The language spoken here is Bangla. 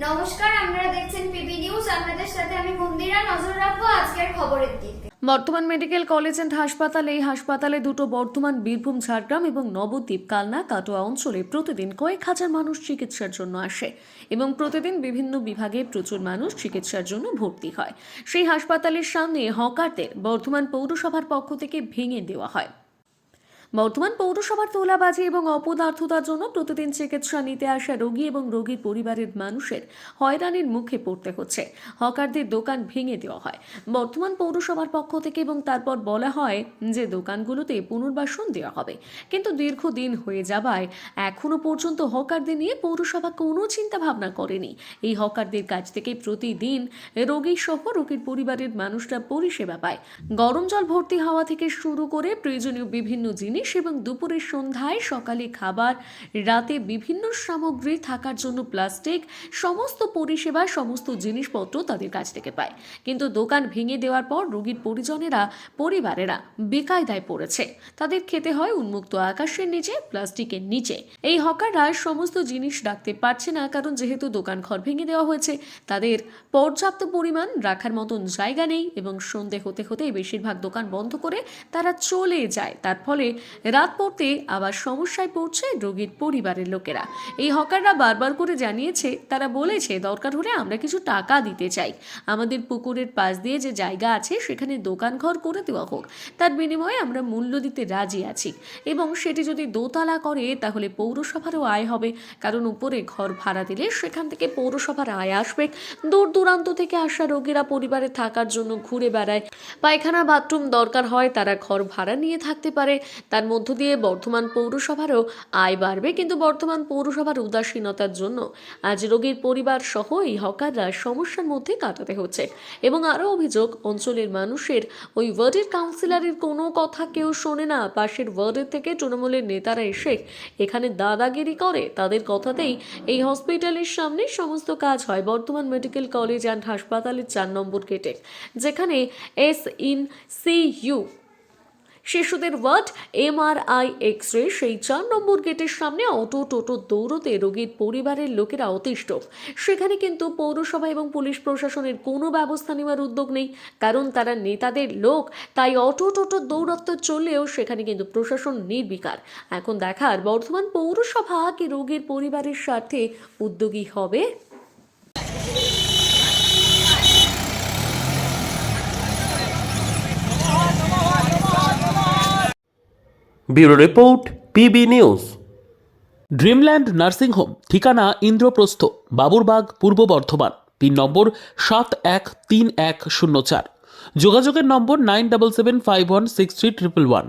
নমস্কার, আপনারা দেখছেন পিবি নিউজ। আপনাদের সাথে আমি মন্দিরা। নজর রাখবো আজকের খবরের দিকে। বর্ধমান মেডিকেল কলেজ অ্যান্ড এই হাসপাতালে দুটো বর্ধমান, বীরভূম, ঝাড়গ্রাম এবং নবদ্বীপ, কালনা, কাটোয়া অঞ্চলে প্রতিদিন কয়েক হাজার মানুষ চিকিৎসার জন্য আসে এবং প্রতিদিন বিভিন্ন বিভাগে প্রচুর মানুষ চিকিৎসার জন্য ভর্তি হয়। সেই হাসপাতালের সামনে হকারদের বর্ধমান পৌরসভার পক্ষ থেকে ভেঙে দেওয়া হয়। বর্ধমান পৌরসভার তোলাবাজি এবং অপদার্থতার জন্য প্রতিদিন চিকিৎসা নিতে আসা রোগী এবং রোগীর পরিবারের মানুষের হয়রানির মুখে পড়তে হচ্ছে। হকারদের দোকান ভেঙে দেওয়া হয় বর্ধমান পৌরসভার পক্ষ থেকে এবং তারপর বলা হয় যে দোকানগুলোতে পুনর্বাসন দেওয়া হবে, কিন্তু দীর্ঘদিন হয়ে যাওয়ায় এখনো পর্যন্ত হকারদের নিয়ে পৌরসভা কোনো চিন্তা ভাবনা করেনি। এই হকারদের কাছ থেকে প্রতিদিন রোগী সহ রোগীর পরিবারের মানুষরা পরিষেবা পায়। গরম জল ভর্তি হওয়া থেকে শুরু করে প্রয়োজনীয় বিভিন্ন জিনিস এবং দুপুরের সন্ধ্যায় সকালে খাবার, রাতে বিভিন্ন সামগ্রী থাকার জন্য প্লাস্টিক, সমস্ত পরিষেবা, সমস্ত জিনিসপত্র তাদের কাছ থেকে পায়। কিন্তু দোকান ভেঙে দেওয়ার পর রোগীর পরিবারেরা বেকায়দায় পড়েছে। তাদের খেতে হয় উন্মুক্ত আকাশের নিচে, প্লাস্টিকের নিচে। এই হকাররা সমস্ত জিনিস রাখতে পারছে না, কারণ যেহেতু দোকান ঘর ভেঙে দেওয়া হয়েছে, তাদের পর্যাপ্ত পরিমাণ রাখার মতন জায়গা নেই এবং সন্ধে হতে হতে বেশিরভাগ দোকান বন্ধ করে তারা চলে যায়। তার ফলে রাত পড়তে আবার সমস্যায় পড়ছে রোগীর পরিবারের লোকেরা। এই হকাররা বারবার করে জানিয়েছে, তারা বলেছে দরকার হলে আমরা কিছু টাকা দিতে চাই, আমাদের পুকুরের পাশ দিয়ে যে জায়গা আছে সেখানে দোকান ঘর করে দেওয়া হোক, তার বিনিময়ে আমরা মূল্য দিতে রাজি আছি এবং সেটি যদি দোতলা করে তাহলে পৌরসভারও আয় হবে, কারণ উপরে ঘর ভাড়া দিলে সেখান থেকে পৌরসভার আয় আসবে। দূর দূরান্ত থেকে আসা রোগীরা পরিবারে থাকার জন্য ঘুরে বেড়ায়, পায়খানা বাথরুম দরকার হয়, তারা ঘর ভাড়া নিয়ে থাকতে পারে। তার মধ্য দিয়ে বর্ধমান পৌরসভারও আয় বাড়বে, কিন্তু বর্ধমান পৌরসভার উদাসীনতার জন্য আজ রোগীর পরিবার সহ এই হকাররা সমস্যার মধ্যে কাটাতে হচ্ছে। এবং আরও অভিযোগ, অঞ্চলের মানুষের ওই ওয়ার্ডের কাউন্সিলরের কোনো কথা কেউ শোনে না। পাশের ওয়ার্ডের থেকে তৃণমূলের নেতারা এসে এখানে দাদাগিরি করে, তাদের কথাতেই এই হসপিটালের সামনে সমস্ত কাজ হয়। বর্ধমান মেডিকেল কলেজ অ্যান্ড হাসপাতালের 4 নম্বর গেটে, যেখানে SICU শিশুদের ওয়ার্ড, MRI, এক্স-রে, সেই 4 নম্বর গেটের সামনে অটো টোটো দৌড়তে রোগীর পরিবারের লোকেরা অতিষ্ঠ। সেখানে কিন্তু পৌরসভা এবং পুলিশ প্রশাসনের কোনো ব্যবস্থা নেওয়ার উদ্যোগ নেই, কারণ তারা নেতাদের লোক, তাই অটো টোটো দৌড়াতে চললেও সেখানে কিন্তু প্রশাসন নির্বিকার। এখন দেখার বর্ধমান পৌরসভা কি রোগীর পরিবারের স্বার্থে উদ্যোগী হবে। Bureau report, PB news. Dreamland nursing home, ঠিকানা ইন্দ্রপ্রস্থ, বাবুরবাগ, পূর্ব বর্ধমান। পিন নম্বর 713104। যোগাযোগের নম্বর 9775163111।